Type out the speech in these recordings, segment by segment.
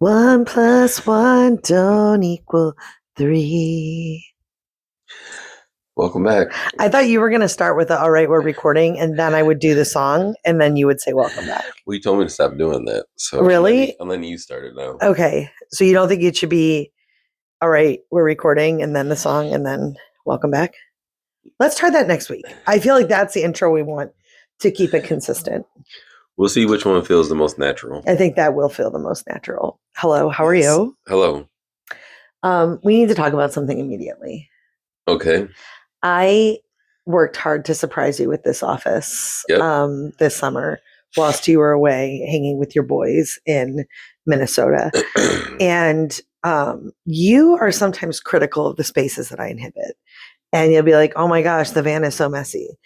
1 + 1 don't equal 3. Welcome back. I thought you were going to start with all right, we're recording, and then I would do the song, and then you would say welcome back. Well, you told me to stop doing that. So really? I'm letting you start it now. Okay. So you don't think it should be all right, we're recording, and then the song, and then welcome back? Let's try that next week. I feel like that's the intro we want to keep it consistent. We'll see which one feels the most natural. I think that will feel the most natural. Hello, how are you? Hello. We need to talk about something immediately. Okay. I worked hard to surprise you with this office this summer whilst you were away hanging with your boys in Minnesota. And you are sometimes critical of the spaces that I inhabit. And you'll be like, oh my gosh, the van is so messy.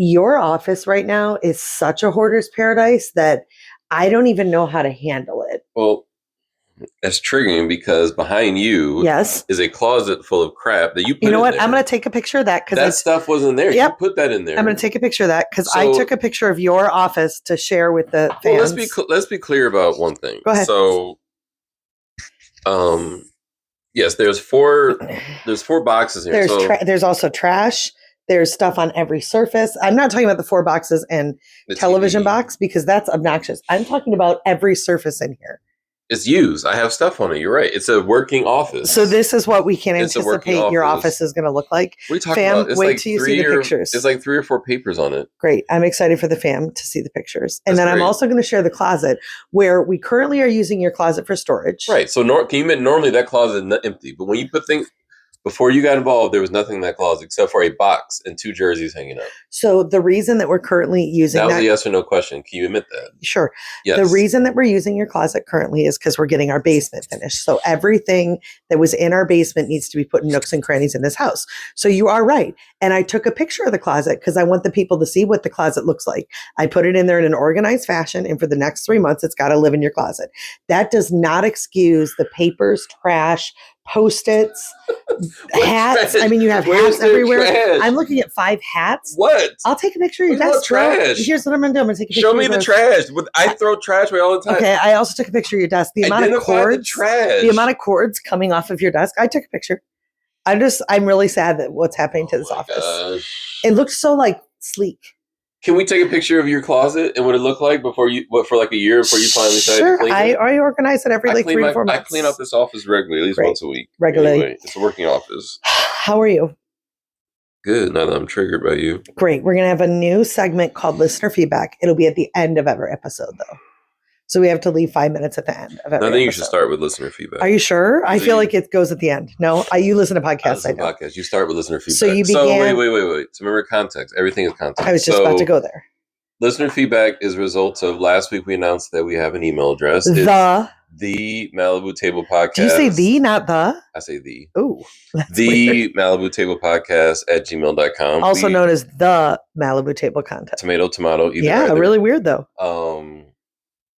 Your office right now is such a hoarder's paradise that I don't even know how to handle it. Well, that's triggering because behind you is a closet full of crap that you put in there. You know what? I'm going to take a picture of that. That stuff wasn't there. Yep. You put that in there. I'm going to take a picture of that because I took a picture of your office to share with the fans. Well, let's be clear about one thing. Go ahead. So, yes, there's four boxes here. There's also trash. There's stuff on every surface. I'm not talking about the 4 boxes and the television box because that's obnoxious. I'm talking about every surface in here. It's used. I have stuff on it. You're right. It's a working office. So this is what we can anticipate your office is going to look like. What are you talking about? It's wait like till you see the pictures. It's like 3 or 4 papers on it. Great. I'm excited for the fam to see the pictures. And That's then great. I'm also going to share the closet where we currently are using your closet for storage. Right. So normally that closet is empty. But when you put things... Before you got involved, there was nothing in that closet except for a box and 2 jerseys hanging up. So the reason that we're currently using that was a yes or no question. Can you admit that? Sure. Yes. The reason that we're using your closet currently is because we're getting our basement finished. So everything that was in our basement needs to be put in nooks and crannies in this house. So you are right. And I took a picture of the closet because I want the people to see what the closet looks like. I put it in there in an organized fashion. And for the next 3 months, it's got to live in your closet. That does not excuse the papers, trash, Post-its, hats. Trash? I mean, you have hats everywhere. Trash? I'm looking at 5 hats. What? I'll take a picture of your desk. Trash? Here's what I'm going to do. I'm going to take a picture. Show me the trash. I throw trash away all the time. Okay, I also took a picture of your desk. The amount of cords, the amount of cords coming off of your desk. I took a picture. I'm really sad that what's happening to this office. Gosh. It looks so sleek. Can we take a picture of your closet and what it looked like for like a year before you finally decided to clean it? I organize it every 3 or 4 months. I clean up this office regularly, at least once a week. Regularly. Anyway, it's a working office. How are you? Good. Now that I'm triggered by you. Great. We're going to have a new segment called Listener Feedback. It'll be at the end of every episode, though. So we have to leave 5 minutes at the end of every episode. You should start with listener feedback. Are you sure? I feel like it goes at the end. No, you listen to podcasts. I know. Podcasts. You start with listener feedback. So you began. Wait. So remember context. Everything is context. I was just about to go there. Listener feedback is a result of last week we announced that we have an email address. It's the TheMalibuTablePodcast. Do you say the, not the? I say the. Ooh. TheMalibuTablePodcast @gmail.com. Also known as the Malibu Table Contest. Tomato. Yeah, really weird though.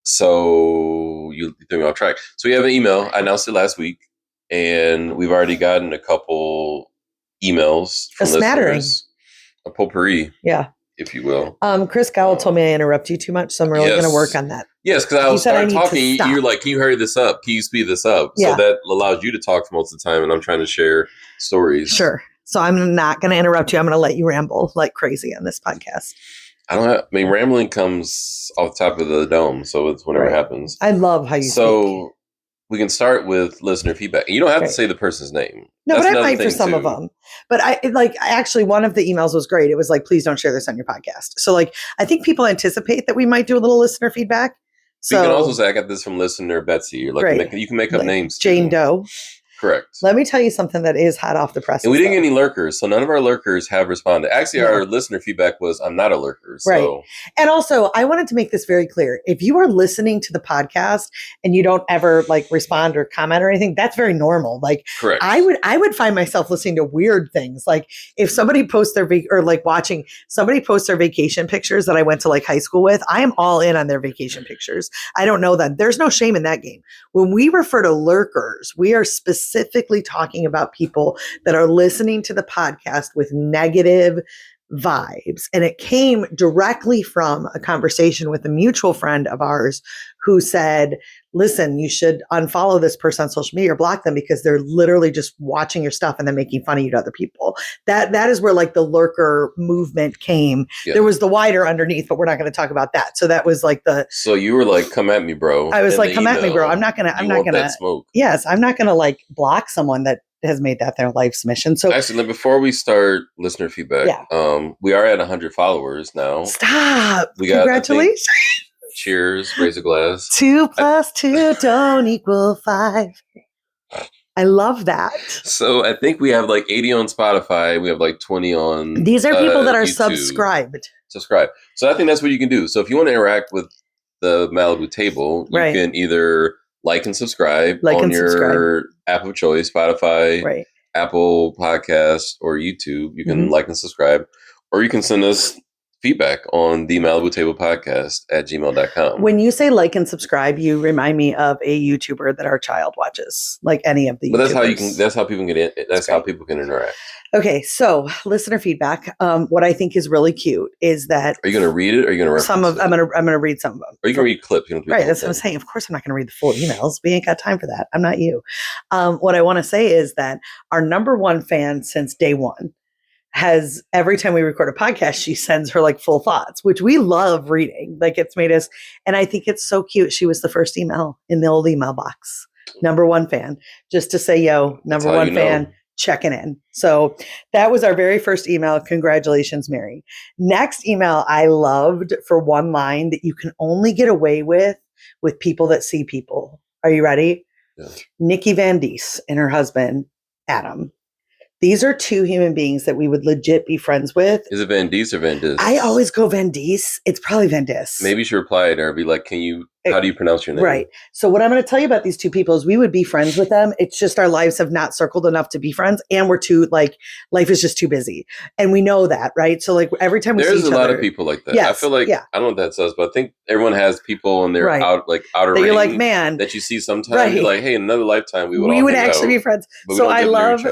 So you threw me off track. So we have an email. I announced it last week, and we've already gotten a couple emails from listeners. A potpourri. Yeah. If you will. Chris Gowell told me I interrupt you too much, so I'm really going to work on that. Yes, because I was talking. You're like, can you hurry this up? Can you speed this up? Yeah. So that allows you to talk for most of the time, and I'm trying to share stories. Sure. So I'm not going to interrupt you. I'm going to let you ramble like crazy on this podcast. Rambling comes off the top of the dome, so it's whenever it happens. I love how you speak. We can start with listener feedback. You don't have to say the person's name. No, but I might for some of them. But actually one of the emails was great. It was like, please don't share this on your podcast. So I think people anticipate that we might do a little listener feedback. So you can also say, I got this from listener Betsy. You can make up names too. Jane Doe. Correct. Let me tell you something that is hot off the press. And we didn't get any lurkers, so none of our lurkers have responded. Actually, our listener feedback was, I'm not a lurker. So. Right. And also, I wanted to make this very clear. If you are listening to the podcast and you don't ever respond or comment or anything, that's very normal. Correct. I would find myself listening to weird things. Like if somebody posts watching somebody posts their vacation pictures that I went to high school with, I am all in on their vacation pictures. I don't know them. There's no shame in that game. When we refer to lurkers, we are specifically talking about people that are listening to the podcast with negative vibes. And it came directly from a conversation with a mutual friend of ours who said, listen, you should unfollow this person on social media or block them because they're literally just watching your stuff and then making fun of you to other people. That is where like the lurker movement came. Yeah. There was the wider underneath, but we're not going to talk about that. So that was like so you were like, come at me, bro. I was like, come at me, bro. I'm not going to smoke. Yes. I'm not going to like block someone that has made that their life's mission. So actually, before we start listener feedback, we are at 100 followers now. Stop. Congratulations. Cheers. Raise a glass. 2 + 2 don't equal 5. I love that. So I think we have like 80 on Spotify. We have like 20 on These are people that are YouTube. Subscribe. So I think that's what you can do. So if you want to interact with the Malibu Table, you can either like and subscribe on your app of choice, Spotify, Apple Podcasts, or YouTube. You can like and subscribe, or you can send us feedback on TheMalibuTablePodcast at gmail.com. When you say like and subscribe, you remind me of a YouTuber that our child watches, like any of the. But that's how people can get in. That's how people can interact. Okay, so listener feedback. What I think is really cute is that. Are you going to read it, or are you going to reference some of? I'm going to read some of them. Or you can read clips. Right, that's what I'm saying. Of course, I'm not going to read the full emails. We ain't got time for that. I'm not you. What I want to say is that our number one fan since day one has, every time we record a podcast, she sends her like full thoughts, which we love reading. Like it's made us, and I think it's so cute. She was the first email in the old email box. Number one fan, just to say, yo, number one fan, checking in. So that was our very first email. Congratulations, Mary. Next email I loved for one line that you can only get away with people that see people. Are you ready? Yeah. Nikki Van Dies and her husband, Adam. These are two human beings that we would legit be friends with. Is it Van Dies or Van Dis? I always go Van Dies. It's probably Van Dis. Maybe you should reply to her and be like, how do you pronounce your name? Right. So what I'm going to tell you about these two people is we would be friends with them. It's just our lives have not circled enough to be friends. And we're too, like, life is just too busy. And we know that, right? So like every time we see each other. There's a lot of people like that. Yes, I feel like, I don't know what that says, but I think everyone has people in their outer ring. You're like, man. That you see sometimes. You're like, hey, in another lifetime, we would actually be friends. So I love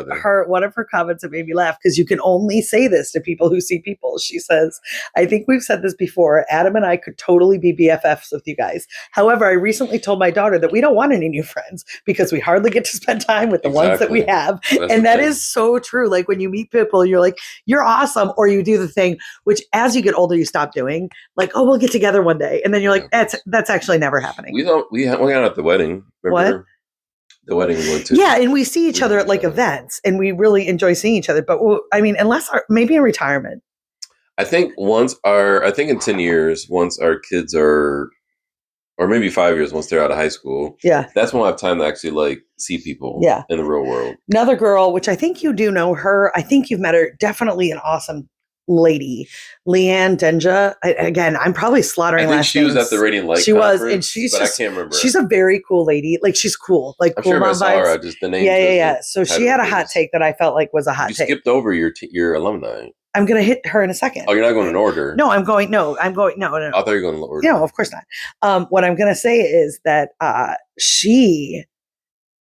one of her comments that made me laugh because you can only say this to people who see people. She says, I think we've said this before. Adam and I could totally be BFFs with you guys. However, I recently told my daughter that we don't want any new friends because we hardly get to spend time with the ones that we have. And that is so true. Like when you meet people, you're like, you're awesome. Or you do the thing, which as you get older, you stop doing. Like, oh, we'll get together one day. And then you're like, that's actually never happening. We hung out at the wedding. Remember? What? The wedding we went to. Yeah, and we see each other at like events and we really enjoy seeing each other. But I mean, maybe in retirement. I think in 10 years, once our kids are, or maybe 5 years once they're out of high school. Yeah. That's when I have time to actually like see people in the real world. Another girl, which I think you do know her. I think you've met her. Definitely an awesome lady. Leanne Denja. Again, I'm probably slaughtering last names. She was at the Radiant Light conference, and I can't remember. She's a very cool lady. Like she's cool. Like I'm cool sure if I saw her, just the name. Yeah. So she had a hot take that I felt like was a hot take. You skipped over your alumni. I'm going to hit her in a second. Oh, you're not going in order? No, I'm going. No. I thought you were going in order. No, of course not. What I'm going to say is that she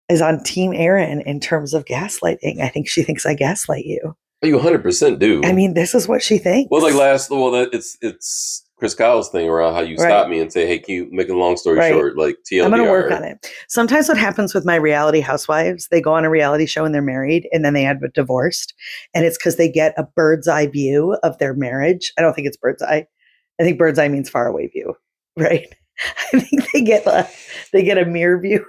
is on Team Aaron in terms of gaslighting. I think she thinks I gaslight you. You 100% do. I mean, this is what she thinks. Well, it's Chris Kyle's thing around how you stop me and say, hey, can you make a long story short? Like TLDR. I'm going to work on it. Sometimes what happens with my reality housewives, they go on a reality show and they're married and then they end up divorced. And it's because they get a bird's eye view of their marriage. I don't think it's bird's eye. I think bird's eye means far away view, right? I think they get a mirror view.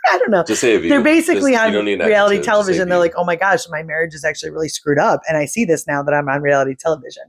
I don't know. Just say a view. They're basically on reality television. They're like, oh my gosh, my marriage is actually really screwed up. And I see this now that I'm on reality television.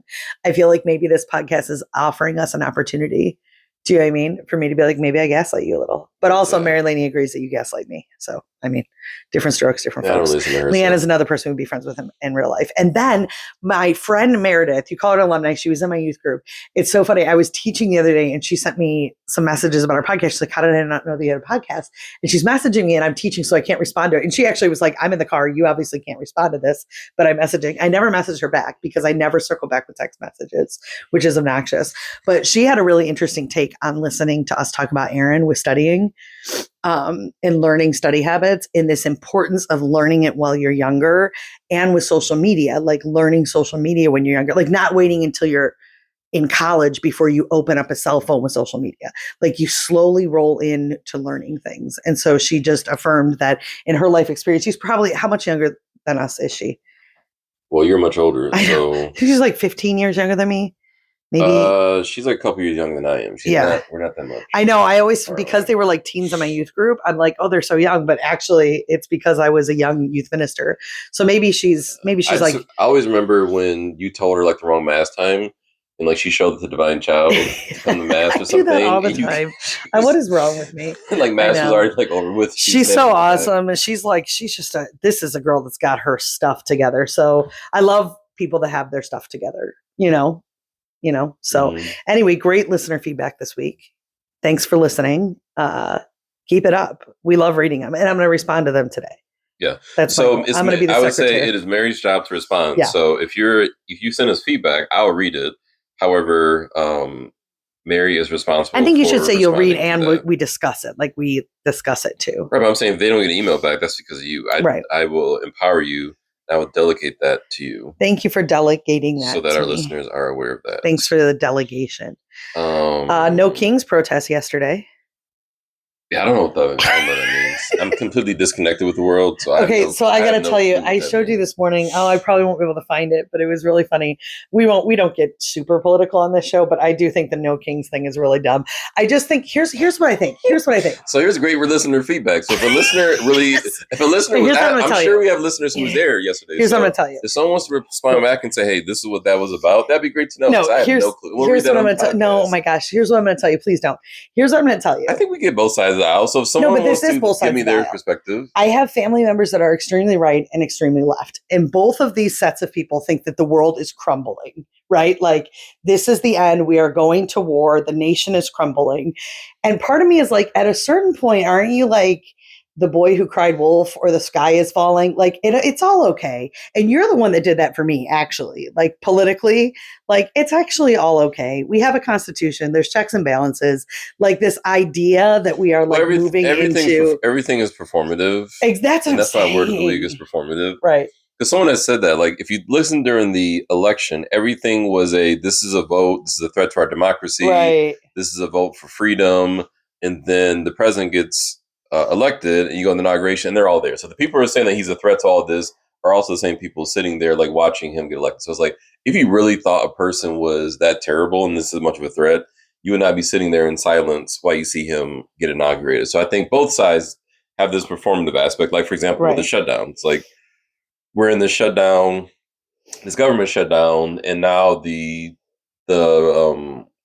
I feel like maybe this podcast is offering us an opportunity. Do you know what I mean? For me to be like, maybe I gaslight you a little. But also Mary Laney agrees that you gaslight me. So, I mean, different strokes, different folks. Leanne is another person who'd be friends with him in real life. And then my friend Meredith, you call her an alumni. She was in my youth group. It's so funny. I was teaching the other day and she sent me some messages about our podcast. She's like, how did I not know that you had a podcast? And she's messaging me and I'm teaching, so I can't respond to her. And she actually was like, I'm in the car. You obviously can't respond to this, but I'm messaging. I never messaged her back because I never circle back with text messages, which is obnoxious. But she had a really interesting take on listening to us talk about Aaron with studying. in learning study habits, in this importance of learning it while you're younger, and with social media, like learning social media when you're younger, like not waiting until you're in college before you open up a cell phone with social media. Like you slowly roll into learning things. And so she just affirmed that in her life experience. She's probably, how much younger than us is she? Well, you're much older. So she's like 15 years younger than me. Maybe she's like a couple years younger than I am. We're not that much. I know. I always, because they were like teens in my youth group, I'm like, oh, they're so young. But actually, it's because I was a young youth minister. So maybe she's like. I always remember when you told her like the wrong mass time, and like she showed the divine child to come to mass or something. I do that all the time. What is wrong with me? Like mass was already like over with. She's so awesome, and she's just this is a girl that's got her stuff together. So I love people that have their stuff together. So anyway, great listener feedback this week. Thanks for listening. Keep it up. We love reading them, and I'm going to respond to them today. Yeah. That's so I'm going to be the secretary. I would say it is Mary's job to respond. Yeah. So if you send us feedback, I'll read it. However, Mary is responsible. I think you should say you'll read and we discuss it. Like we discuss it too. Right. But I'm saying if they don't get an email back, that's because of you. I will empower you. I will delegate that to you. Thank you for delegating that. So that our listeners are aware of that. Thanks for the delegation. No Kings protest yesterday. Yeah, I don't know what that means. I'm completely disconnected with the world. So I got to tell you, I showed you this morning. Oh, I probably won't be able to find it, but it was really funny. We don't get super political on this show, but I do think the No Kings thing is really dumb. I just think here's what I think. So here's great listener feedback. So if a listener I'm sure we have listeners who was there yesterday. Here's what I'm going to tell you. If someone wants to respond back and say, hey, this is what that was about, that'd be great to know. No, I have no clue. Here's what I'm going to tell you. No, oh my gosh. Here's what I'm going to tell you. Please don't. Here's what I'm going to tell you. I think we get both sides of the aisle. So if someone wants to give me their perspective. I have family members that are extremely right and extremely left. And both of these sets of people think that the world is crumbling, right? Like, this is the end. We are going to war. The nation is crumbling. And part of me is like, at a certain point, aren't you like the boy who cried wolf or the sky is falling? Like, it's all okay. And you're the one that did that for me, actually. Like, politically, like, it's actually all okay. We have a constitution. There's checks and balances. Like, this idea that we are moving into... Everything is performative. That's why word of the league is performative. Right. Because someone has said that, like, if you listen during the election, everything was this is a vote, this is a threat to our democracy, right. This is a vote for freedom, and then the president gets elected, and you go on the inauguration, and they're all there. So the people who are saying that he's a threat to all this are also the same people sitting there, like, watching him get elected. So it's like, if you really thought a person was that terrible and this is much of a threat, you would not be sitting there in silence while you see him get inaugurated. So I think both sides have this performative aspect. Like, for example, with the shutdown, it's like, we're in this shutdown, this government shutdown, and now the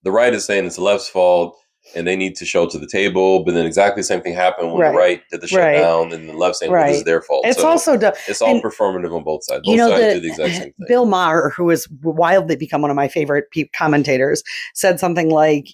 right is saying it's the left's fault and they need to show to the table. But then exactly the same thing happened when the right did the shutdown and the left saying this is their fault. It's also it's all performative on both sides. Both sides do the exact same thing. Bill Maher, who has wildly become one of my favorite commentators, said something like,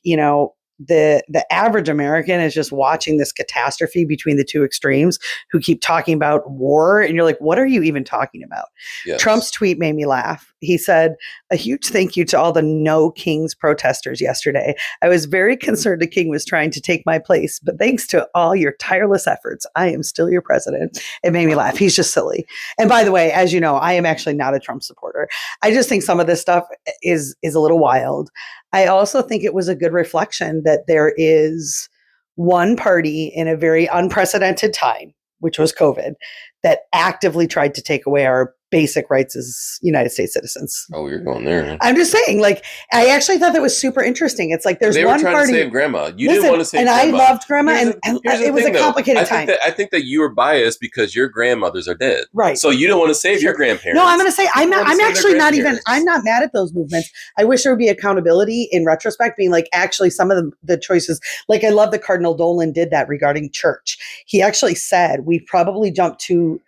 the average American is just watching this catastrophe between the two extremes who keep talking about war. And you're like, what are you even talking about? Yes. Trump's tweet made me laugh. He said, a huge thank you to all the No Kings protesters yesterday. I was very concerned a king was trying to take my place, but thanks to all your tireless efforts, I am still your president. It made me laugh. He's just silly. And by the way, as you know, I am actually not a Trump supporter. I just think some of this stuff is a little wild. I also think it was a good reflection that there is one party in a very unprecedented time, which was COVID, that actively tried to take away our basic rights as United States citizens. Oh, you're going there. I'm just saying, like, I actually thought that was super interesting. It's like there's they one were trying party to save grandma. You didn't want to save grandma. And I loved grandma, and it was a complicated time. I think that you were biased because your grandmothers are dead. Right. So you don't want to save your grandparents. No, I'm going to say I'm not mad at those movements. I wish there would be accountability in retrospect, being like, actually, some of the choices, like I love that Cardinal Dolan did that regarding church. He actually said we probably jumped too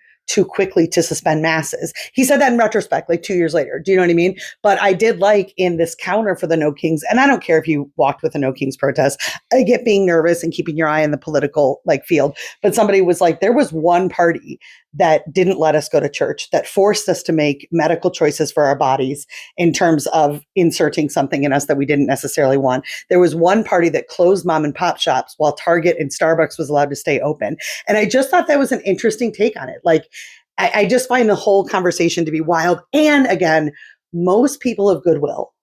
quickly to suspend masses. He said that in retrospect, like 2 years later. Do you know what I mean? But I did like in this counter for the No Kings, and I don't care if you walked with the No Kings protest. I get being nervous and keeping your eye on the political field. But somebody was like, there was one party that didn't let us go to church, that forced us to make medical choices for our bodies in terms of inserting something in us that we didn't necessarily want. There was one party that closed mom and pop shops while Target and Starbucks was allowed to stay open. And I just thought that was an interesting take on it. Like, I just find the whole conversation to be wild. And again, most people of goodwill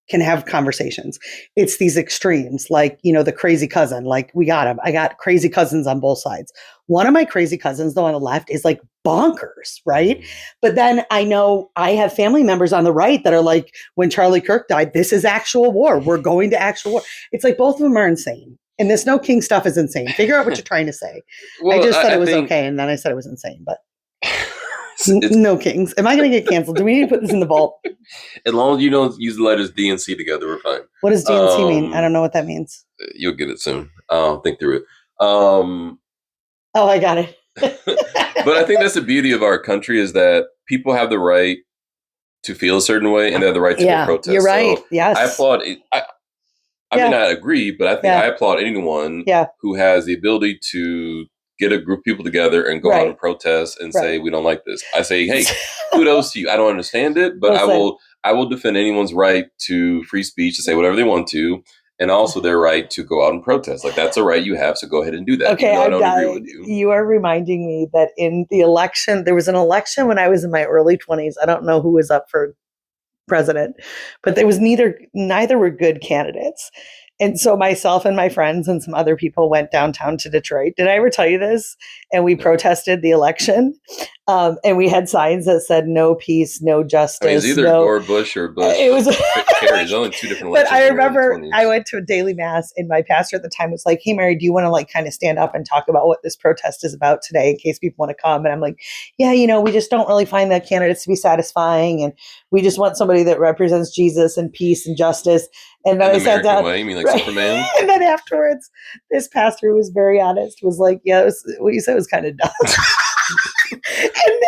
can have conversations. It's these extremes, like, the crazy cousin, like we got him. I got crazy cousins on both sides. One of my crazy cousins, though, on the left is like bonkers, right? But then I know I have family members on the right that are like, when Charlie Kirk died, this is actual war. We're going to actual war. It's like both of them are insane. And this no king stuff is insane. Figure out what you're trying to say. Well, I just said it was okay, and then I said it was insane, but no kings. Am I going to get canceled? Do we need to put this in the vault? As long as you don't use the letters D and C together, we're fine. What does D and C mean? I don't know what that means. You'll get it soon. Think through it. Oh, I got it. But I think that's the beauty of our country is that people have the right to feel a certain way and they have the right to go protest. You're right. So yes. I applaud it. I may not agree, but I think I applaud anyone who has the ability to get a group of people together and go out and protest and say, we don't like this. I say, hey, kudos to you. I don't understand it, but I will defend anyone's right to free speech to say whatever they want to. And also their right to go out and protest. Like, that's a right you have, so go ahead and do that. Okay, I don't agree with you. You are reminding me that in the election, there was an election when I was in my early 20s. I don't know who was up for president, but there was neither were good candidates. And so myself and my friends and some other people went downtown to Detroit. Did I ever tell you this? And we protested the election. And we had signs that said no peace, no justice. I mean, it's either Gore Bush or Bush. It was There's only two different elections. But I remember I went to a daily mass and my pastor at the time was like, hey, Mary, do you want to like kind of stand up and talk about what this protest is about today in case people want to come? And I'm like, yeah, we just don't really find the candidates to be satisfying. And we just want somebody that represents Jesus and peace and justice. And then I sat down. Way? You mean like Superman? And then afterwards, this pastor who was very honest was like, yeah, what you said was kind of dumb. And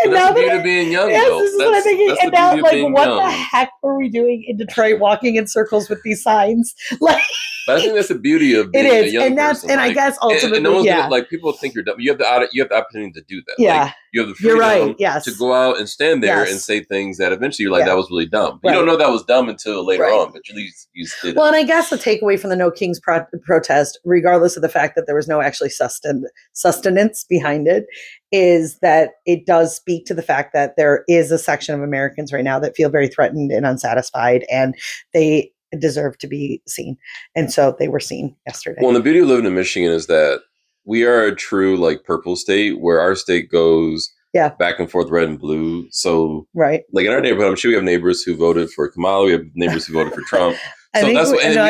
then that's the beauty of being young. Yes, this is what I'm thinking. And now, like, what the heck were we doing in Detroit, walking in circles with these signs? Like, but I think that's the beauty of being a young person. And I guess ultimately, no one's gonna, like, people think you're dumb. You have the opportunity to do that. Yeah, like, you have the freedom to go out and stand there and say things that eventually you're like, that was really dumb. You don't know that was dumb until later on, but at least you did it. Well, and I guess the takeaway from the No Kings protest, regardless of the fact that there was no actually sustenance behind it, is that it does speak to the fact that there is a section of Americans right now that feel very threatened and unsatisfied, and they deserve to be seen. And so they were seen yesterday. Well, and the beauty of living in Michigan is that we are a true like purple state where our state goes back and forth, red and blue. So like in our neighborhood, I'm sure we have neighbors who voted for Kamala. We have neighbors who voted for Trump. I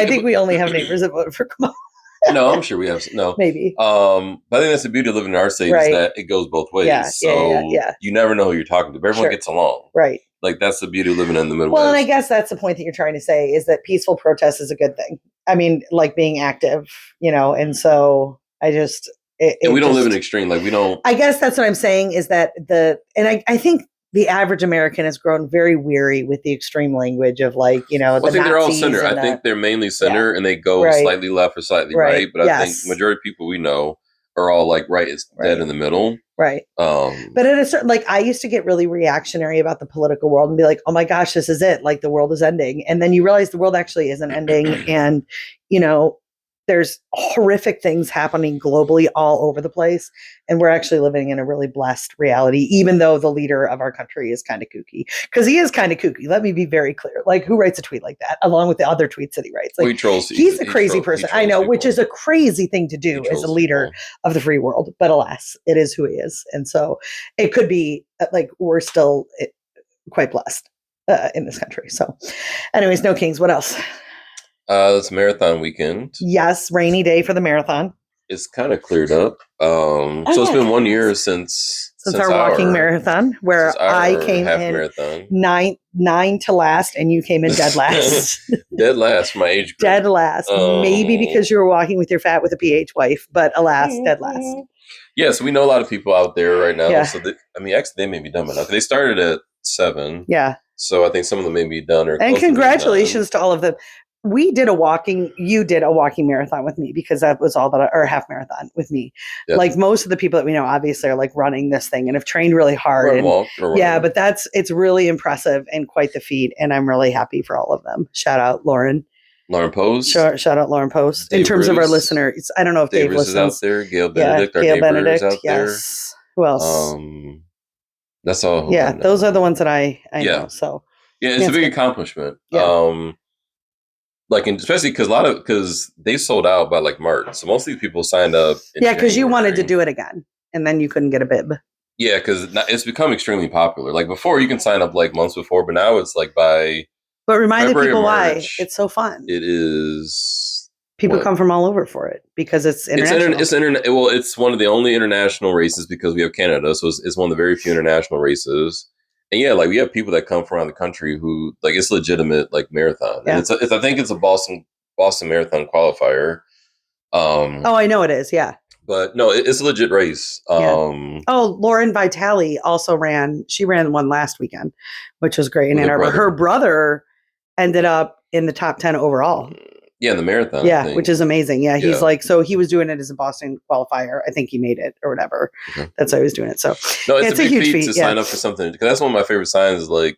think we only have neighbors that voted for Kamala. No, I'm sure we have maybe. But I think that's the beauty of living in our state is that it goes both ways. You never know who you're talking to, but everyone gets along. Right. Like, that's the beauty of living in the Midwest. Well, and I guess that's the point that you're trying to say is that peaceful protest is a good thing. I mean, like being active, and so I just... and we don't live in extreme. Like, we don't... I guess that's what I'm saying is that I think the average American has grown very weary with the extreme language of like, I think they're all center. I think they're mainly center and they go slightly left or slightly right. But I think majority of people we know are all like is dead in the middle. Right. But at a certain, like, I used to get really reactionary about the political world and be like, oh my gosh, this is it. Like, the world is ending. And then you realize the world actually isn't ending. And, there's horrific things happening globally all over the place. And we're actually living in a really blessed reality, even though the leader of our country is kind of kooky. Because he is kind of kooky. Let me be very clear. Like, who writes a tweet like that, along with the other tweets that he writes? Like, he's a crazy person. I know, which is a crazy thing to do as a leader of the free world. But alas, it is who he is. And so it could be like we're still quite blessed in this country. So anyways, no kings. What else? It's marathon weekend. Yes, rainy day for the marathon. It's kind of cleared up. So it's been 1 year since our walking marathon, where I came in marathon. nine to last, and you came in dead last. Dead last for my age group. Dead last. Maybe because you were walking with your fat with a PH wife, but alas, dead last. Yeah, so we know a lot of people out there right now. Yeah. So actually, they may be done enough. They started at 7. Yeah. So I think some of them may be done. And congratulations to all of them. you did a walking marathon with me because that was all that, or half marathon with me. Yep. Like most of the people that we know obviously are like running this thing and have trained really hard. But it's really impressive and quite the feat. And I'm really happy for all of them. Shout out Lauren Post. Shout out Lauren Post. In terms of our listeners, I don't know if Dave listens. Is out there. Gail Benedict, our neighbor, is out there. Who else? That's all. Yeah, those are the ones that I know. So it's a big accomplishment. Yeah. Especially because they sold out by like March, so most of these people signed up. Because you wanted to do it again, and then you couldn't get a bib. Yeah, because it's become extremely popular. Like before, you can sign up like months before, but now it's like by. But remind the people why it's so fun. It is. People come from all over for it because it's international. It's one of the only international races because we have Canada, so it's one of the very few international races. And yeah, like we have people that come from around the country who like it's legitimate like marathon. Yeah. And I think it's a Boston Marathon qualifier. I know it is. Yeah. But no, it's a legit race. Lauren Vitale also ran. She ran one last weekend, which was great in Ann Arbor. Her brother ended up in the top 10 overall. Yeah, in the marathon. Yeah, which is amazing. Yeah, he's like, so he was doing it as a Boston qualifier. I think he made it or whatever. Okay. That's why he was doing it. So no, it's a huge feat to sign up for something because that's one of my favorite signs. Is like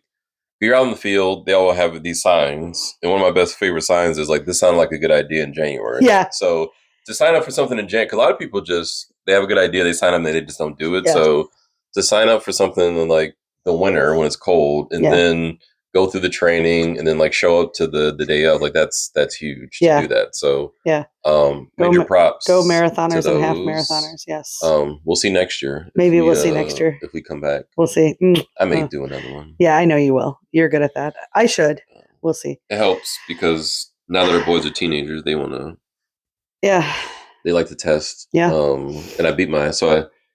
you're out in the field, they all have these signs, and one of my best favorite signs is like this sounded like a good idea in January. Yeah. So to sign up for something in January, because a lot of people they have a good idea, they sign up, and they just don't do it. Yeah. So to sign up for something in like the winter when it's cold, and then go through the training and then like show up to the day of, like that's huge to do that. So major props. Go marathoners and half marathoners. Yes. We'll see next year. Maybe we'll see next year if we come back. We'll see. I may do another one. Yeah, I know you will. You're good at that. I should. We'll see. It helps because now that our boys are teenagers, they want to. Yeah. They like to test. Yeah. And I beat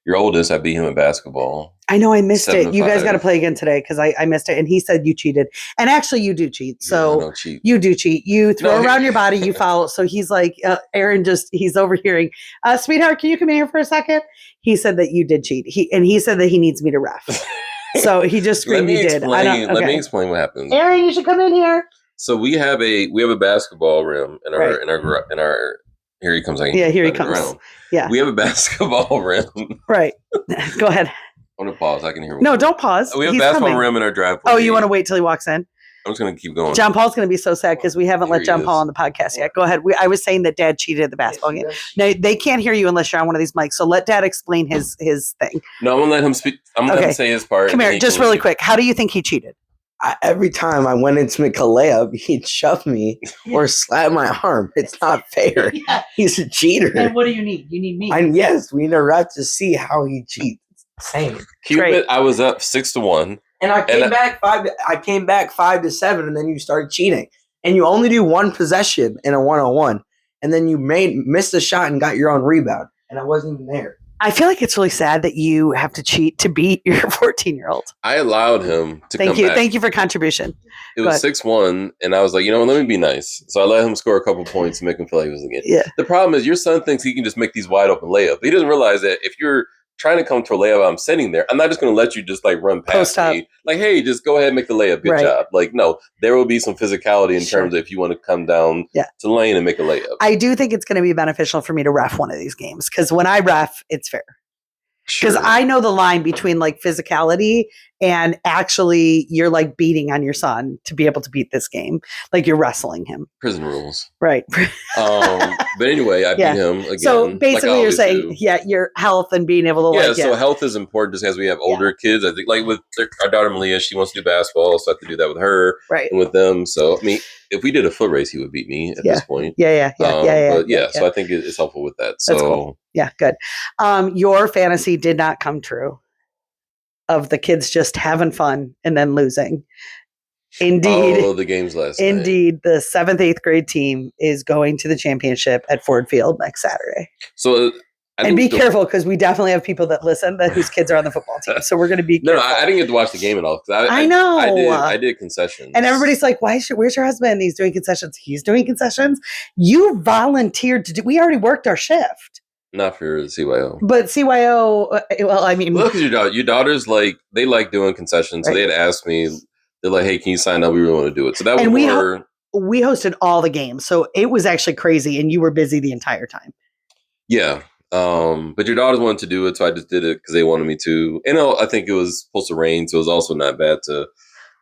your oldest, I beat him in basketball. I know I missed it. You guys got to play again today because I missed it. And he said you cheated. And actually you do cheat. So I don't cheat. You do cheat. You throw around your body, you foul. So he's like, Aaron he's overhearing, sweetheart, can you come in here for a second? He said that you did cheat. He said that he needs me to ref. So he just screamed he did. Let me explain what happened. Aaron, you should come in here. So we have a basketball rim in our here he comes. Here he comes. Around. Yeah. We have a basketball rim. Right. Go ahead. I'm going to pause. I can hear. No, don't pause. We have a basketball rim in our drive. Oh, you want to wait till he walks in? I'm just going to keep going. John Paul's going to be so sad because we haven't let John Paul on the podcast yet. Go ahead. I was saying that Dad cheated at the basketball game. No, they can't hear you unless you're on one of these mics. So let Dad explain his thing. No, I'm going to let him speak. I'm going to let him say his part. Come here, just really quick. How do you think he cheated? Every time I went in to make a layup, he'd shove me or slap my arm. It's not fair. Yeah. He's a cheater. And what do you need? You need me. Yes, we need a ref to see how he cheats. It's insane. Cupid, I was up 6-1. And I came back 5-7, and then you started cheating. And you only do one possession in a 1-on-1. And then you missed a shot and got your own rebound. And I wasn't even there. I feel like it's really sad that you have to cheat to beat your 14-year-old. I allowed him to come back. Thank you for contribution. It was 6-1, and I was like, let me be nice. So I let him score a couple points to make him feel like he was again. Yeah. The problem is your son thinks he can just make these wide open layups. He doesn't realize that if you're trying to come to a layup, I'm sitting there. I'm not just going to let you just like run past me. Like, hey, just go ahead and make the layup. Good job. Like, no, there will be some physicality in terms of if you want to come down to the lane and make a layup. I do think it's going to be beneficial for me to ref one of these games because when I ref, it's fair. Because I know the line between like physicality and actually you're like beating on your son to be able to beat this game. Like you're wrestling him. Prison rules. Right. But anyway, I beat him again. So basically you're saying, your health and being able to so health is important just as we have older kids. I think like with our daughter Malia, she wants to do basketball, so I have to do that with her and with them. So, I mean, if we did a foot race, he would beat me at this point. So I think it's helpful with that. So, that's cool. Yeah, good. Your fantasy did not come true of the kids just having fun and then losing. Indeed. The games last night. Indeed. The 7th, 8th grade team is going to the championship at Ford Field next Saturday. So, and be careful because we definitely have people that listen whose kids are on the football team. So we're going to be careful. No, I didn't get to watch the game at all. I know. I did concessions. And everybody's like, where's your husband? He's doing concessions. He's doing concessions. You volunteered to do. We already worked our shift. Not for CYO. But CYO, well, I mean. Look at your daughters, they like doing concessions. So they had asked me, they're like, hey, can you sign up? We really want to do it. So that was more. we hosted all the games. So it was actually crazy and you were busy the entire time. Yeah. But your daughters wanted to do it, so I just did it because they wanted me to. And I think it was supposed to rain, so it was also not bad to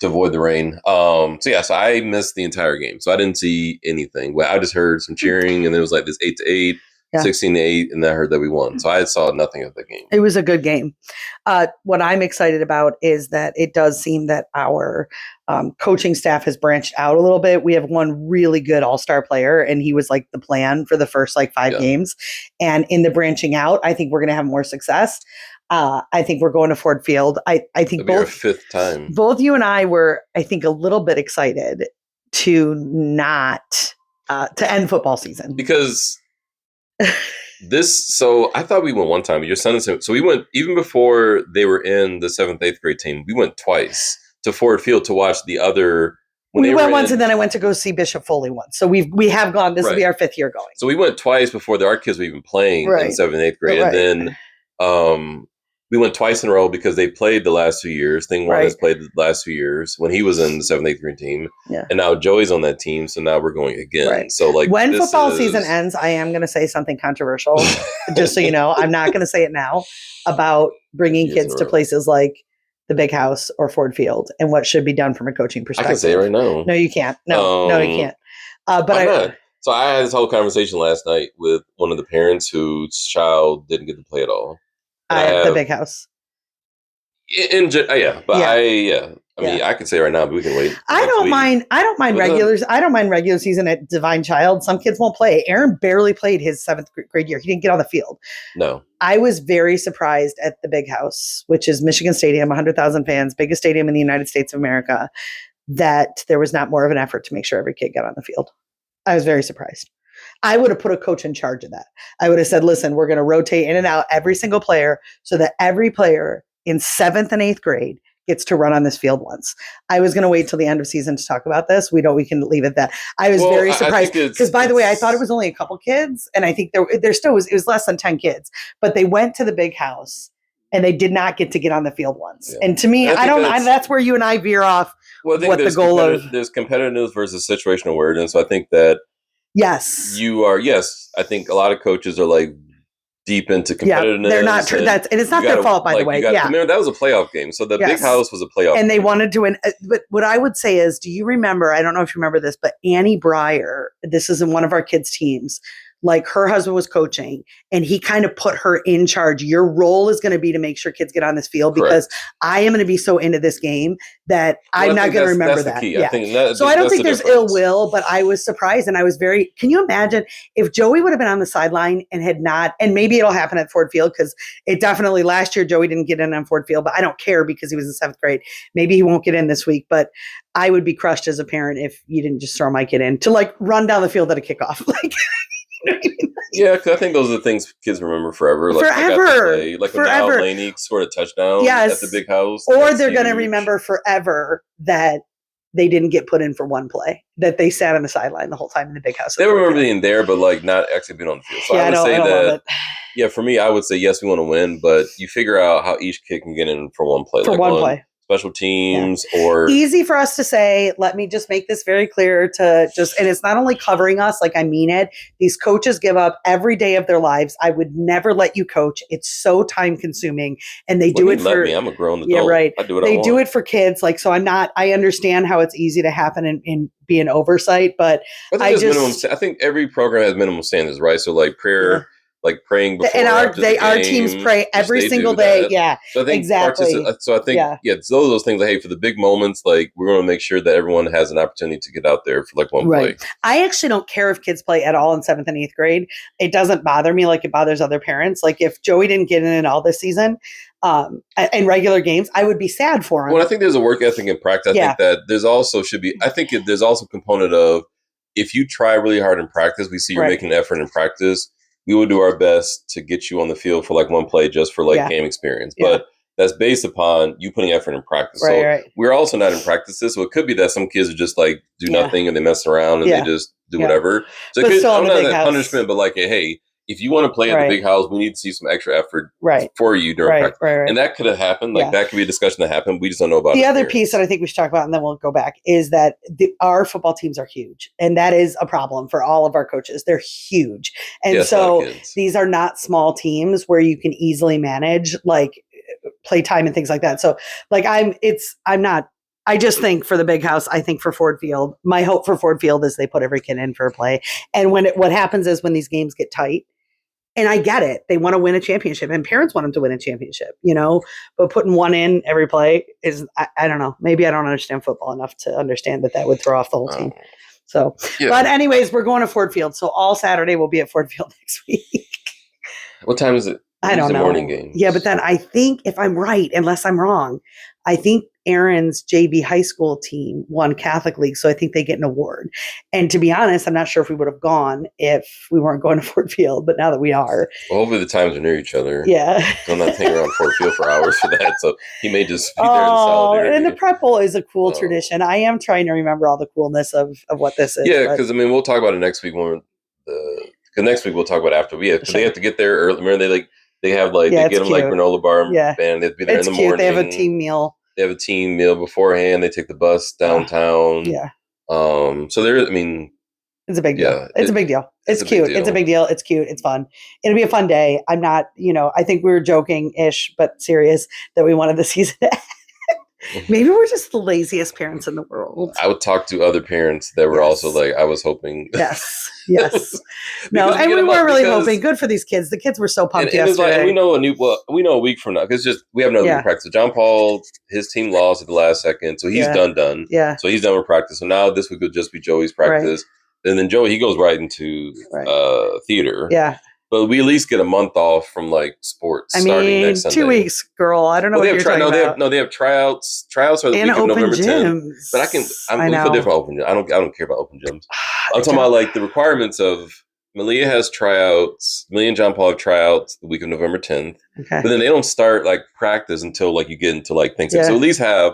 avoid the rain. So I missed the entire game, so I didn't see anything. Well, I just heard some cheering, and it was like this 8-8, 16-8, and I heard that we won. So I saw nothing of the game. It was a good game. What I'm excited about is that it does seem that our coaching staff has branched out a little bit. We have one really good all-star player, and he was like the plan for the first like 5 games. And in the branching out, I think we're going to have more success. I think we're going to Ford Field. I think both 5th time. Both you and I were, I think, a little bit excited to not to end football season because so I thought we went one time. Your son is so we went even before they were in the 7th, 8th grade team. We went twice to Ford Field to watch the other. We went once, and then I went to go see Bishop Foley once. So we have gone. This will be our 5th year going. So we went twice before our kids were even playing in 7th, 8th grade, and then we went twice in a row because they played the last 2 years. Thing one has played the last 2 years when he was in the 7th, 8th grade team. Yeah. And now Joey's on that team, so now we're going again. Right. So like when football season ends, I am going to say something controversial, just so you know. I'm not going to say it now about bringing kids to places like the Big House or Ford Field and what should be done from a coaching perspective. I can say it right now. No, you can't. No, you can't. But So I had this whole conversation last night with one of the parents whose child didn't get to play at all. The Big House. I mean, I can say right now, but we can wait. I don't mind regulars. I don't mind regular season at Divine Child. Some kids won't play. Aaron barely played his 7th grade year. He didn't get on the field. No. I was very surprised at the Big House, which is Michigan Stadium, 100,000 fans, biggest stadium in the United States of America, that there was not more of an effort to make sure every kid got on the field. I was very surprised. I would have put a coach in charge of that. I would have said, listen, we're going to rotate in and out every single player so that every player in 7th and 8th grade gets to run on this field once. I was going to wait till the end of season to talk about this. We can leave it that. I was very surprised because, by the way, I thought it was only a couple kids, and I think there still was. It was less than 10 kids, but they went to the Big House and they did not get on the field once. Yeah. And to me, that's where you and I veer off. Well, I think the goal of there's competitiveness versus situational awareness. So I think that you are. Yes, I think a lot of coaches are like deep into competitiveness. Yeah, they're not. And it's not their fault, by the way. Remember, that was a playoff game. So the Big House was a playoff and game. They wanted to win. But what I would say is, do you remember, I don't know if you remember this, but Annie Breyer, this is in one of our kids' teams, like her husband was coaching and he kind of put her in charge. Your role is going to be to make sure kids get on this field because I am going to be so into this game that I'm not going to remember that. Yeah. I don't think there's ill will, but I was surprised and I was can you imagine if Joey would have been on the sideline and had not, and maybe it'll happen at Ford Field because it definitely last year Joey didn't get in on Ford Field, but I don't care because he was in 7th grade. Maybe he won't get in this week, but I would be crushed as a parent if you didn't just throw my kid in to like run down the field at a kickoff. Like, you know what I mean? Yeah, because I think those are the things kids remember forever. Like forever. Like when Al Laney scored a touchdown at the Big House. Or they're going to remember forever that they didn't get put in for one play, that they sat on the sideline the whole time in the Big House. They remember being there, but like not actually being on the field. So I would say that, for me, I would say, yes, we want to win, but you figure out how each kid can get in for one play. For one play. Special teams or easy for us to say. Let me just make this very clear and it's not only covering us, like I mean it. These coaches give up every day of their lives. I would never let you coach. It's so time consuming and they do it for me. I'm a grown adult. Yeah, right. I do what they I want. do it for kids. Like, so I understand how it's easy to happen and be an oversight, but I think every program has minimum standards, right? So like prayer. Yeah. Like praying before and our teams pray every single day. Yeah, so I think exactly. It's those things. Like, hey, for the big moments, like we're going to make sure that everyone has an opportunity to get out there for like one play. I actually don't care if kids play at all in 7th and 8th grade. It doesn't bother me like it bothers other parents. Like if Joey didn't get in at all this season, in regular games, I would be sad for him. Well, I think there's a work ethic in practice. I think that there's also there's also a component of if you try really hard in practice, we see you're making an effort in practice. We will do our best to get you on the field for like one play just for like game experience. But that's based upon you putting effort in practice. We're also not in practices. So it could be that some kids are just like do nothing and they mess around and they just do whatever. So I'm not that punishment, but like, hey, if you want to play at the big house, we need to see some extra effort for you during practice. Right. And that could have happened. Like that could be a discussion that happened. We just don't know about it. The other piece that I think we should talk about, and then we'll go back, is that our football teams are huge. And that is a problem for all of our coaches. They're huge. And so these are not small teams where you can easily manage like play time and things like that. So like I just think for the big house, I think for Ford Field, my hope for Ford Field is they put every kid in for a play. And what happens is when these games get tight, and I get it, they want to win a championship and parents want them to win a championship, but putting one in every play is, I don't know, maybe I don't understand football enough to understand that would throw off the whole team. So, but anyways, we're going to Ford Field. So all Saturday we'll be at Ford Field next week. What time is it? I don't know. Morning game. Yeah, but then I think if I'm right, unless I'm wrong, I think Aaron's JV high school team won Catholic League, so I think they get an award. And to be honest, I'm not sure if we would have gone if we weren't going to Ford Field, but now that we are. Well, hopefully the times are near each other. Yeah. I'm not hanging around Ford Field for hours for that, so he may just be there in solidarity. And the Prep Bowl is a cool tradition. I am trying to remember all the coolness of what this is. Yeah, because, we'll talk about it next week because next week we'll talk about after. They have to get there early. Remember, they have they get them like granola bar and band. They have to be there in the morning. They have a team meal. They have a team meal beforehand. They take the bus downtown. Yeah. So there, it's a big deal. Yeah, it's a big deal. It's cute. It's a big deal. It's cute. It's fun. It'll be a fun day. I'm not, I think we were joking-ish, but serious that we wanted the season to end. Maybe we're just the laziest parents in the world. I would talk to other parents that were also like, I was hoping. Yes. No, and we weren't really hoping. Good for these kids. The kids were so pumped yesterday. And we know a week from now, because we have another week practice. John Paul, his team lost at the last second, so he's done. Yeah. So he's done with practice. So now this week will just be Joey's practice. Right. And then Joey, he goes right into theater. Yeah. But we at least get a month off from sports starting next Sunday. 2 weeks, girl. I don't know what you're talking about. They have tryouts. Tryouts are the week of November 10th. But I'm different for open gyms. I don't care about open gyms. I'm talking about the requirements of Malia has tryouts. Malia and John Paul have tryouts the week of November 10th. Okay. But then they don't start practice until you get into Thanksgiving. So at least have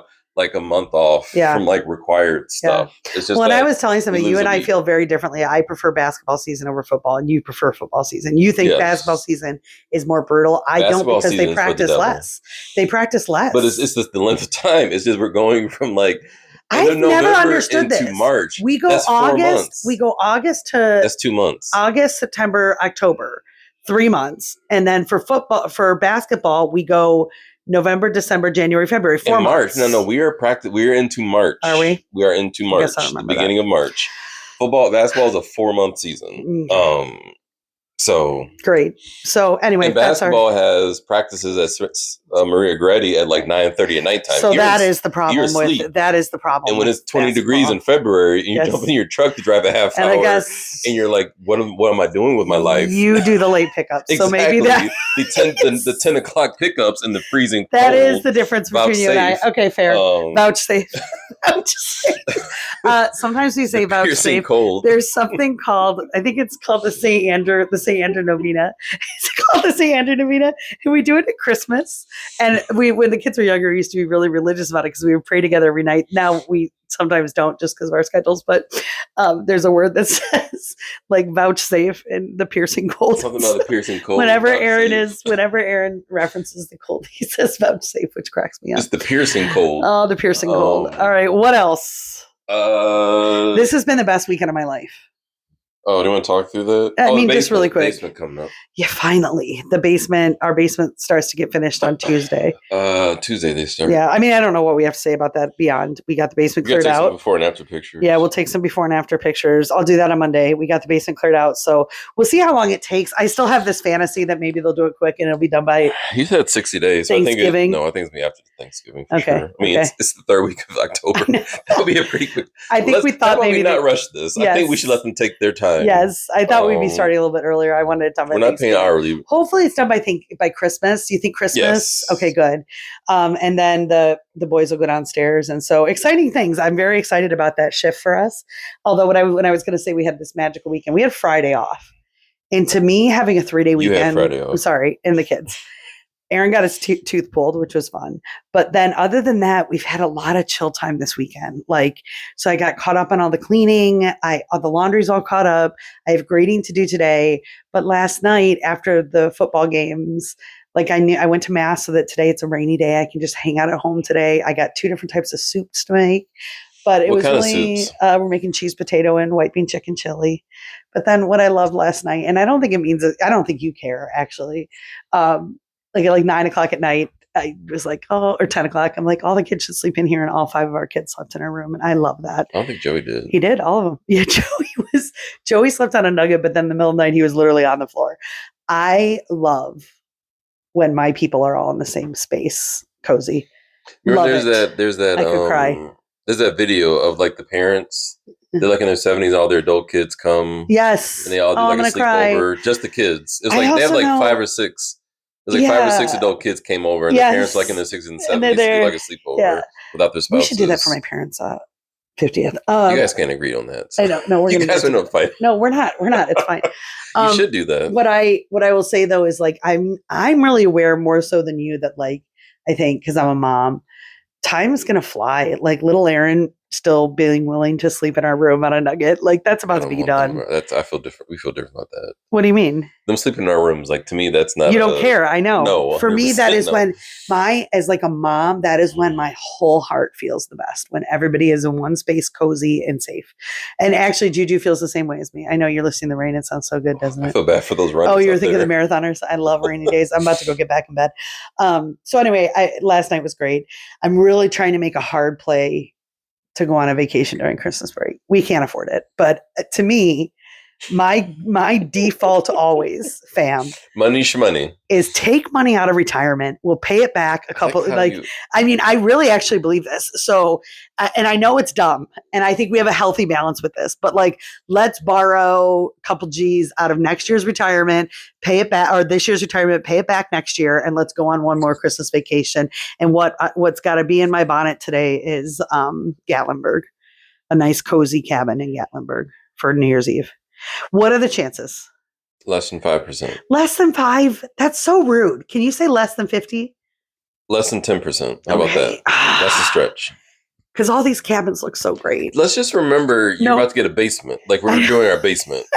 a month off from required stuff. Yeah. It's just I was telling somebody, you and I feel very differently. I prefer basketball season over football, and you prefer football season. You think basketball season is more brutal. I don't, because they practice less. They practice less. But it's just the length of time. It's just we're going from I've never understood this. March. We go August. We go August to that's 2 months. August, September, October, 3 months, and then for basketball, we go November, December, January, February, 4 months. No, we are We're into March. Are we? We are into March. The beginning of March. Basketball is a 4-month season. So great. So anyway, and basketball has practices at Maria Gretti at 9:30 at nighttime. So that is the problem with that is the problem. And when it's 20 degrees in February, and you jump in your truck to drive a half hour, and you're like, what am I doing with my life? You do the late pickups. Exactly. So maybe that the 10 o'clock pickups in the freezing cold. That is the difference between you and I. Okay, fair. Vouch safe. Sometimes we say vouch safe. Cold. There's something called, I think it's called the St. Andrew Novena. It's called the St. Andrew Novena, and we do it at Christmas. And when the kids were younger, we used to be really religious about it because we would pray together every night. Now we sometimes don't, just because of our schedules. But there's a word that says vouchsafe and the piercing cold. Something about the piercing cold. Whenever Aaron references the cold, he says vouchsafe, which cracks me up. It's the piercing cold. Oh, the piercing cold. All right, what else? This has been the best weekend of my life. Oh, do you want to talk through that? I mean, just really quick. Basement coming up. Yeah, finally. Our basement starts to get finished on Tuesday. Tuesday they start. Yeah, I mean, I don't know what we have to say about that beyond. We got the basement cleared out. Before and after pictures. Yeah, we'll take some before and after pictures. I'll do that on Monday. We got the basement cleared out, so we'll see how long it takes. I still have this fantasy that maybe they'll do it quick and it'll be done by He said 60 days. Thanksgiving. I think it's going to be after Thanksgiving. For okay. Sure. I mean, it's the third week of October. That would be a pretty quick. I think we thought maybe not rush this. Yes. I think we should let them take their time. Yes, I thought we'd be starting a little bit earlier. I wanted it done by We're not paying hourly. Hopefully it's done by Christmas. Do you think Christmas? Yes. Okay, good. And then the boys will go downstairs. And so exciting things. I'm very excited about that shift for us. Although when I was going to say we had this magical weekend, we had Friday off. And to me, having a 3-day weekend, you had Friday off. I'm sorry, and the kids. Aaron got his tooth pulled, which was fun. But then other than that, we've had a lot of chill time this weekend. So I got caught up on all the cleaning. The laundry's all caught up. I have grading to do today. But last night after the football games, I went to mass so that today it's a rainy day. I can just hang out at home today. I got 2 different types of soups to make. But it was really, we're making cheese potato and white bean chicken chili. But then what I loved last night, and I don't think you care actually. Like 9 o'clock at night, I was like, or 10 o'clock. I'm like, all the kids should sleep in here, and all 5 of our kids slept in our room. And I love that. I don't think Joey did. He did, all of them. Yeah, Joey slept on a nugget, but then in the middle of the night, he was literally on the floor. I love when my people are all in the same space, cozy. Remember, there's that. I could cry. There's that video of the parents. They're in their 70s. All their adult kids come. Yes. And they all do a sleepover. Just the kids. It's they have 5 or 6. There's 5 or 6 adult kids came over, and the parents in their 60s and 70s do a sleepover without their spouses. We should do that for my parents' 50th. You guys can't agree on that. So. I know. No, you guys are not fighting. No, we're not. It's fine. You should do that. What I will say though is I'm really aware more so than you that I think because I'm a mom, time is gonna fly. Little Aaron still being willing to sleep in our room on a nugget, that's about to be done. I feel different. We feel different about that. What do you mean? Them sleeping in our rooms, to me, that's not. You don't care. I know. No, for me, that is when as a mom, that is when my whole heart feels the best. When everybody is in one space, cozy and safe. And actually, Juju feels the same way as me. I know you're listening to the rain. It sounds so good, doesn't it? I feel bad for those runners. Oh, you're thinking of the marathoners. I love rainy days. I'm about to go get back in bed. So anyway, last night was great. I'm really trying to make a hard play to go on a vacation during Christmas break. We can't afford it. But to me, my default always, fam, money shmoney, is take money out of retirement. We'll pay it back a couple. I really actually believe this. So, and I know it's dumb, and I think we have a healthy balance with this. But let's borrow a couple G's out of next year's retirement, pay it back, or this year's retirement, pay it back next year, and let's go on one more Christmas vacation. And what's got to be in my bonnet today is Gatlinburg, a nice cozy cabin in Gatlinburg for New Year's Eve. What are the chances? Less than 5%. Less than 5? That's so rude. Can you say less than 50? Less than 10%. How about that? That's a stretch. Because all these cabins look so great. Let's just remember you're about to get a basement. We're doing our basement.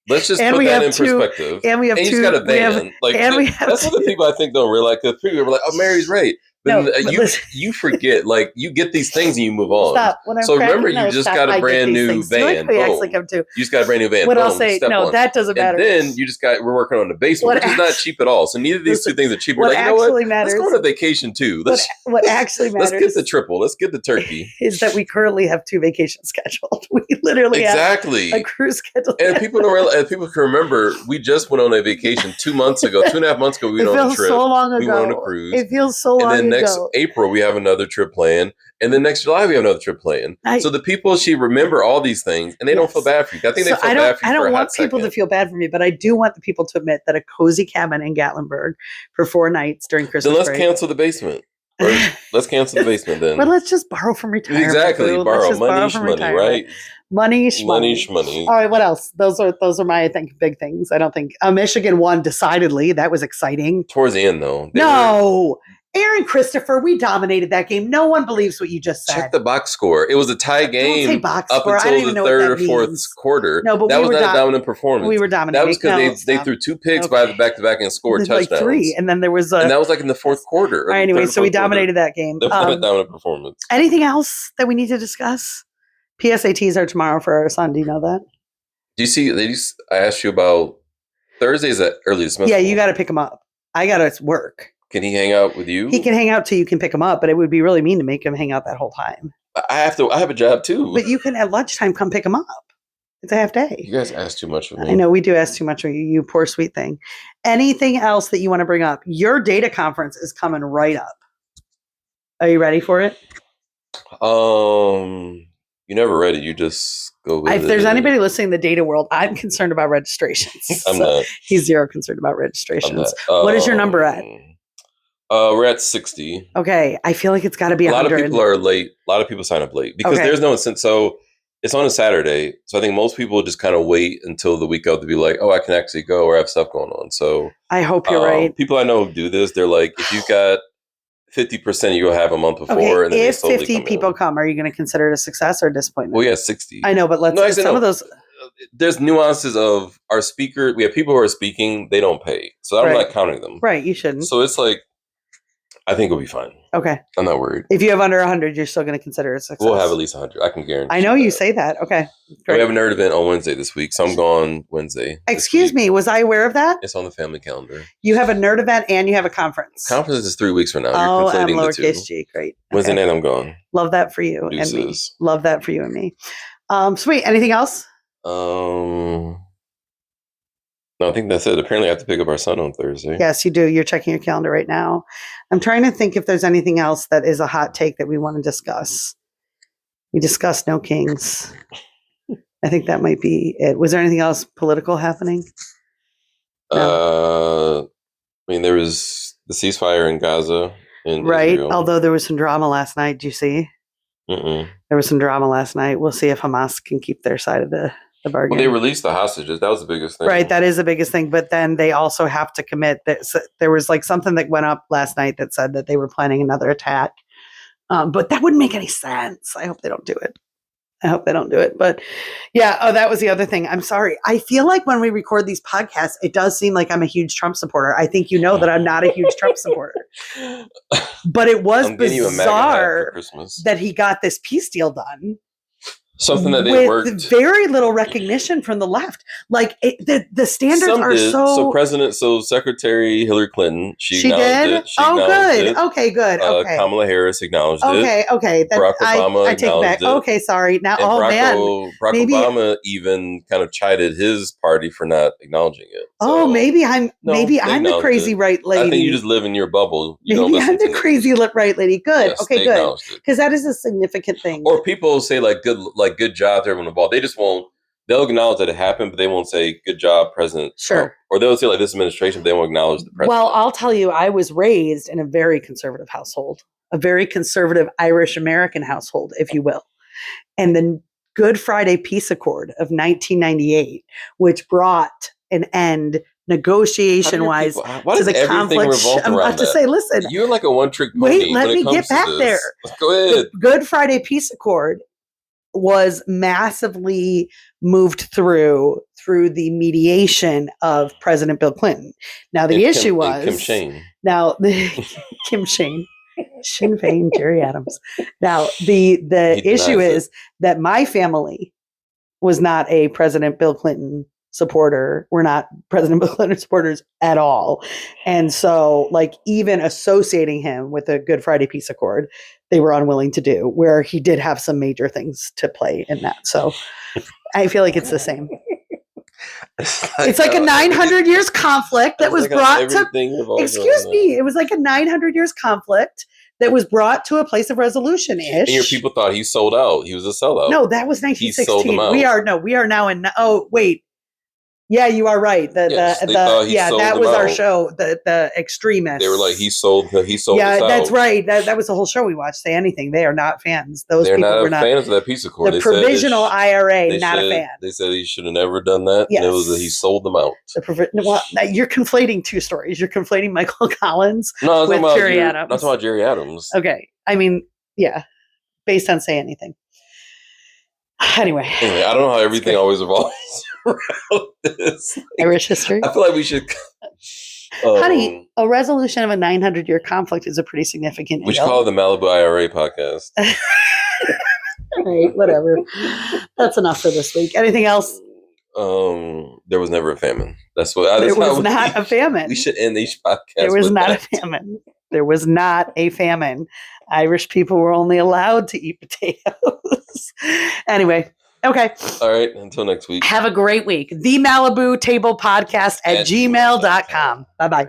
Let's just put that in perspective. And we have you just got a van. That's what the people I think don't realize. Because people are like, "Oh, Mary's right." But you forget, you get these things and you move on. Stop. So remember, you just got a brand new van. You just got a brand new van. What I'll say, that doesn't matter. And then we're working on the basement, which is not cheap at all. So neither of these two things are cheap. We're you know what? Matters, let's go on a vacation too. What actually matters. Let's get the triple. Let's get the turkey. Is that we currently have 2 vacations scheduled. We literally have a cruise scheduled. And people don't realize, people can remember, we just went on a vacation 2 months ago, 2.5 months ago. We went on a trip. So long ago. We went on a cruise. It feels so long ago. And then next April, we have another trip planned. And then next July, we have another trip planned. So the people, remember all these things, and they don't feel bad for you. I think they feel bad for you. I don't want people to feel bad for me, but I do want the people to admit that a cozy cabin in Gatlinburg for 4 nights during Christmas break. Then let's cancel the basement. Or let's cancel the basement then. But let's just borrow from retirement. Exactly. Borrow money, right? Money. All right, what else? Those are my, I think, big things. I don't think Michigan won decidedly. That was exciting. Towards the end, though. Aaron Christopher, we dominated that game. No one believes what you just said. Check the box score. It was a tie game up until the third or fourth quarter. No, but that was not a dominant performance. We were dominating. That was because they threw 2 picks by the back-to-back and scored touchdowns. 3, and then there was and that was in the fourth quarter. All right, anyway, so we dominated that game. That was not a dominant performance. Anything else that we need to discuss? PSATs are tomorrow for our son. Do you know that? Do you see? I asked you about Thursday's at early dismissal. Yeah, you got to pick him up. I got to work. Can he hang out with you? He can hang out till you can pick him up, but it would be really mean to make him hang out that whole time. I have a job too. But you can at lunchtime come pick him up. It's a half day. You guys ask too much of me. I know we do ask too much of you, you poor sweet thing. Anything else that you want to bring up? Your data conference is coming right up. Are you ready for it? You're never ready. You just go with If there's anybody listening in the data world, I'm concerned about registrations. I'm not. He's zero concerned about registrations. What is your number at? We're at 60. Okay. I feel like it's got to be 100. A lot of people are late. A lot of people sign up late because there's no incentive. So It's on a Saturday, so I think most people just kind of wait until the week of to be like, oh, I can actually go or have stuff going on. So I hope you're right. People I know who do this, they're like, if you've got 50%, you'll have a month before. And then if 50 people come, are you going to consider it a success or a disappointment? Well, yeah, 60. I know, but of those. There's nuances of our speaker. We have people who are speaking, they don't pay. So I'm not counting them. Right, you shouldn't. So it's like, I think we'll be fine. Okay. I'm not worried. If you have under 100, you're still going to consider it a success. We'll have at least 100. I can guarantee. I know you say that. Okay. Great. We have a nerd event on Wednesday this week, so I'm gone Wednesday. Excuse me, was I aware of that? It's on the family calendar. You have a nerd event and you have a conference. Conference is 3 weeks from now. You're conflating I'm the two. G. Great. Wednesday night, I'm gone. Love that for you Deuces. and me. Love that for you and me. Sweet. Anything else? No, I think that's it. Apparently, I have to pick up our son on Thursday. Yes, you do. You're checking your calendar right now. I'm trying to think if there's anything else that is a hot take that we want to discuss. We discussed No Kings. I think that might be it. Was there anything else political happening? No. I mean, there was the ceasefire in Gaza. Right. Israel. Although there was some drama last night. Did you see? Mm-mm. There was some drama last night. We'll see if Hamas can keep their side of the bargain. Well, they released the hostages. That was the biggest thing. Right. That is the biggest thing. But then they also have to commit that there was like something that went up last night that said that they were planning another attack. But that wouldn't make any sense. I hope they don't do it. But yeah, that was the other thing. I'm sorry. I feel like when we record these podcasts, it does seem like I'm a huge Trump supporter. I think you know that I'm not a huge Trump supporter. But it was bizarre that he got this peace deal done. Something that they worked with very little recognition from the left. Like the standards are so. Secretary Hillary Clinton, she did it. Good. It. Okay, good. Okay. Kamala Harris acknowledged it. Okay. Barack Obama I take it back. it. Okay, sorry. Now, Barack Obama even kind of chided his party for not acknowledging it. So, maybe I'm the crazy right lady. I think you just live in your bubble. Maybe I'm the crazy right lady. Good. Yes, okay, good. Because that is a significant thing. Or people say good job to everyone involved. They just won't. They'll acknowledge that it happened, but they won't say good job, President. Sure. Or they'll say this administration, but they won't acknowledge the president. Well, I'll tell you, I was raised in a very conservative household, a very conservative Irish American household, if you will. And the Good Friday Peace Accord of 1998, which brought an end negotiation-wise to the conflict. I'm about to say, listen. You're like a one-trick pony. Wait, let me get back there. Go ahead. The Good Friday Peace Accord was massively moved through the mediation of President Bill Clinton. Now the issue was Kim Shane. Now Kim Shane, Sinn Féin, Jerry Adams. Now the issue is that my family was not a President Bill Clinton supporter. We're not President Bill Clinton supporters at all. And so like even associating him with the Good Friday Peace Accord, they were unwilling to do, where he did have some major things to play in that. So I feel like it's the same. It's like a 900 years conflict that was brought to, excuse me, it was like a 900 years conflict that was brought to a place of resolution-ish. And your people thought he sold out. He was a sellout. No, that was 1916. He sold them out. We are now in, wait. Yeah, you are right. That was our show. The extremists. They were like, he sold. Yeah, that's right. That was the whole show we watched. Say Anything. They are not fans. They're not fans of that peace accord. The provisional IRA, not a fan. They said he should have never done that. Yes. And it was that he sold them out. You're conflating two stories. You're conflating Michael Collins with Jerry Adams. I'm not talking about Jerry Adams. Okay. I mean, yeah, based on Say Anything. Anyway, I don't know how everything always evolves around this. Irish history. I feel like we should. Honey, a resolution of a 900-year conflict is a pretty significant deal. We should call it the Malibu IRA podcast. All right, whatever. That's enough for this week. Anything else? There was never a famine. That's what. There was not a famine. We should end each podcast. There was not a famine. There was not a famine. Irish people were only allowed to eat potatoes. Anyway, okay. All right. Until next week. Have a great week. TheMalibuTablePodcast at gmail.com. Bye-bye.